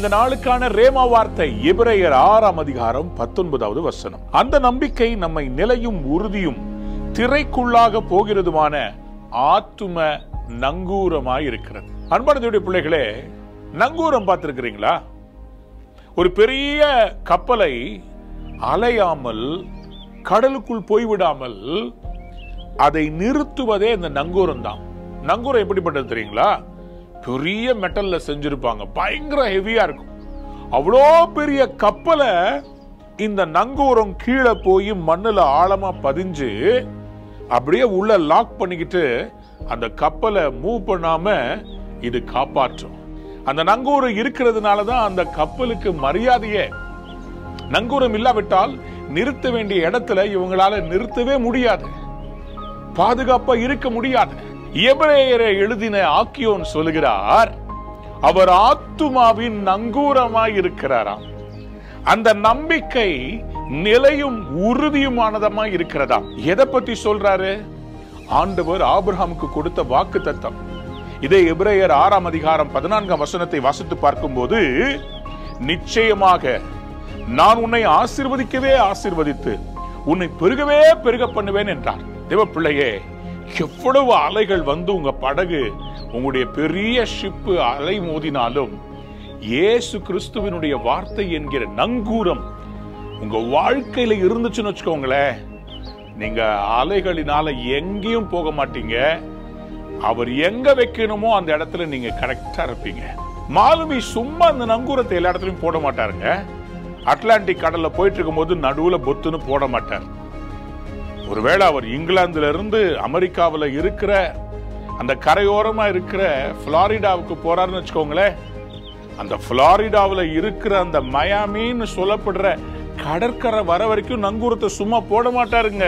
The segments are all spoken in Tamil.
இந்த நாளுக்கான ரேமா வார்த்தை எபிரேயர் 6ஆம் அதிகாரம் 19வது வசனம். அந்த நம்பிக்கை நம்மை நிலையும் உறுதியும் திரைக்குள்ளாக போகிறதுமான ஆத்தும நங்கூரமாய் இருக்கிறது. அன்பான தேவனுடைய பிள்ளைகளே, நங்கூரம் பார்த்திருக்கிறீங்களா? ஒரு பெரிய கப்பலை அலையாமல் கடலுக்குள் போய்விடாமல் அதை நிறுத்துவதே இந்த நங்கூரம் தான். நங்கூரம் எப்படிப்பட்டது தெரியுங்களா? பெரிய மெட்டல்ல செஞ்சிருப்பாங்க, பயங்கர ஹெவியா இருக்கும். அவ்வளோ பெரிய கப்பலை இந்த நங்கூரம் கீழே போய் மண்ணுல ஆழமா பதிஞ்சு அப்படியே உள்ள லாக் பண்ணிக்கிட்டு அந்த கப்பலை மூவ் பண்ணாம இது காப்பாற்றும். அந்த நங்கூரம் இருக்கிறதுனாலதான் அந்த கப்பலுக்கு மரியாதையே. நங்கூரம் இல்லாவிட்டால் நிறுத்த வேண்டிய இடத்துல இவங்களால நிறுத்தவே முடியாது, பாதுகாப்பா இருக்க முடியாது. எபிரேயரை எழுதின ஆக்கியோன் சொல்லுகிறார், அவர் ஆத்துமாவின் நங்கூரமாய் இருக்கிறாராம். அந்த நம்பிக்கை நிலையும் உறுதியுமானதமாய் இருக்கிறதா. எதை பத்தி சொல்றாரு? ஆண்டவர் ஆபிரகாமுக்கு கொடுத்த வாக்குத்தத்தம். இதே எபிரேயர் 6ஆம் அதிகாரம் 14ஆம் வசனத்தை வாசித்து பார்க்கும்போது, நிச்சயமாக நான் உன்னை ஆசீர்வதிக்கவே ஆசீர்வதித்து உன்னை பெருகவே பெருக பண்ணுவேன் என்றார். தேவ பிள்ளையே, எவ்வளவு அலைகள் வந்து உங்க படகு, உங்களுடைய பெரிய ஷிப்பு அலை மோதினாலும் இயேசு கிறிஸ்துவினுடைய வார்த்தை என்கிற நங்கூரம் உங்க வாழ்க்கையில இருந்துச்சுன்னு வச்சுக்கோங்களேன், நீங்க அலைகளினால எங்கேயும் போக மாட்டீங்க. அவர் எங்க வைக்கணுமோ அந்த இடத்துல நீங்க கரெக்டா இருப்பீங்க. மாலுமி சும்மா அந்த நங்கூரத்தை எல்லா இடத்துலயும் போட மாட்டாருங்க. அட்லாண்டிக் கடல்ல போயிட்டு இருக்கும் போது நடுவுல பொத்துன்னு போட மாட்டார். ஒருவேளை அவர் இங்கிலாந்துல இருந்து அமெரிக்காவில் இருக்கிற அந்த கரையோரமா இருக்கிற புளோரிடாவுக்கு போறாருன்னு வச்சுக்கோங்களேன், அந்த புளோரிடாவில் இருக்கிற அந்த மயாமின்னு சொல்லப்படுற கடற்கரை வர வரைக்கும் நங்கூரத்தை சும்மா போட மாட்டாருங்க.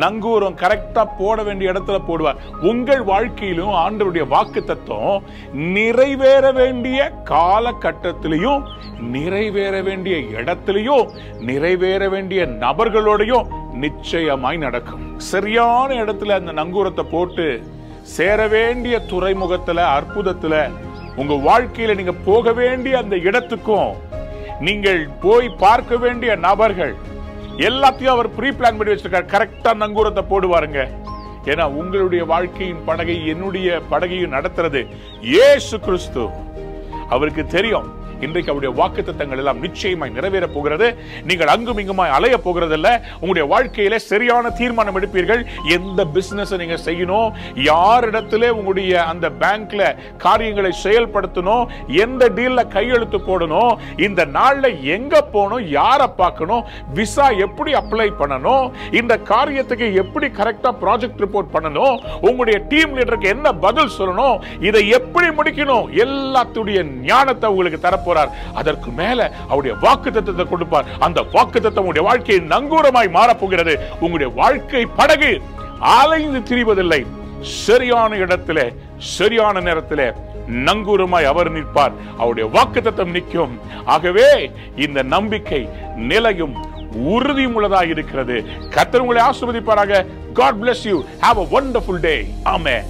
நங்கூரம் கரெக்டா போட வேண்டிய இடத்துல போடுவார். உங்கள் வாழ்க்கையிலும் ஆண்டவருடைய வாக்குத்தத்தம் நிறைவேற வேண்டிய காலகட்டத்திலையும், நிறைவேற வேண்டிய இடத்திலையும், நிறைவேற வேண்டிய நபர்களோடையும் நிச்சயமாய் நடக்கும். சரியான இடத்துல அந்த நங்கூரத்தை போட்டு சேர வேண்டிய துறைமுகத்துல, அற்புதத்துல, உங்க வாழ்க்கையில நீங்க போக வேண்டிய அந்த இடத்துக்கும், நீங்கள் போய் பார்க்க வேண்டிய நபர்கள் எல்லாத்தையும் அவர் ப்ரீ பிளான் பண்ணி வச்சிருக்கார். கரெக்டா நங்கூரத்தை போடுவாருங்க. ஏன்னா உங்களுடைய வாழ்க்கையின் படகை, என்னுடைய படகையும் நடத்துறது இயேசு கிறிஸ்து. அவருக்கு தெரியும் இன்றைக்கு அவருடைய வாக்குத்தத்தங்கள் எல்லாம் நிச்சயமாய் நிறைவேற போகிறது. நீங்கள் அங்கும் இங்குமாய் அலைய போகிறதில்ல. உங்களுடைய வாழ்க்கையில சரியான தீர்மானம் எடுப்பீர்கள். எந்த பிசினஸ் நீங்க செய்யணும், யாரிடத்திலே உங்களுடைய அந்த பேங்க்ல காரியங்களை செயல்படுத்தணும், எந்த டீல்ல கையெழுத்து போடணும், இந்த நாள்ல எங்க போகணும், யாரை பார்க்கணும், விசா எப்படி அப்ளை பண்ணணும், இந்த காரியத்துக்கு எப்படி கரெக்டா ப்ராஜெக்ட் ரிப்போர்ட் பண்ணணும், உங்களுடைய டீம் லீடருக்கு என்ன பதில் சொல்லணும், இதை எப்படி முடிக்கணும், எல்லாத்துடைய ஞானத்தை உங்களுக்கு தர போறார். அதற்கு மேல அவருடைய வாக்குத்தத்தத்தை கொடுப்பார். அந்த வாக்குத்தத்தம் உங்களுடைய வாழ்க்கையை நங்கூரமாய் மாறப் போகிறது. உங்களுடைய வாழ்க்கை படகு அலைந்து திரிவதில்லை. சரியான இடத்திலே, சரியான நேரத்திலே நங்கூரமாய் அவர் நிற்பார். அவருடைய வாக்குத்தத்தம் நிற்கும். ஆகவே இந்த நம்பிக்கை நிலையும் உறுதியும் உள்ளதாக இருக்கிறது. கர்த்தர் உங்களை ஆசீர்வதிப்பாராக. God bless you. Have a wonderful day. Amen.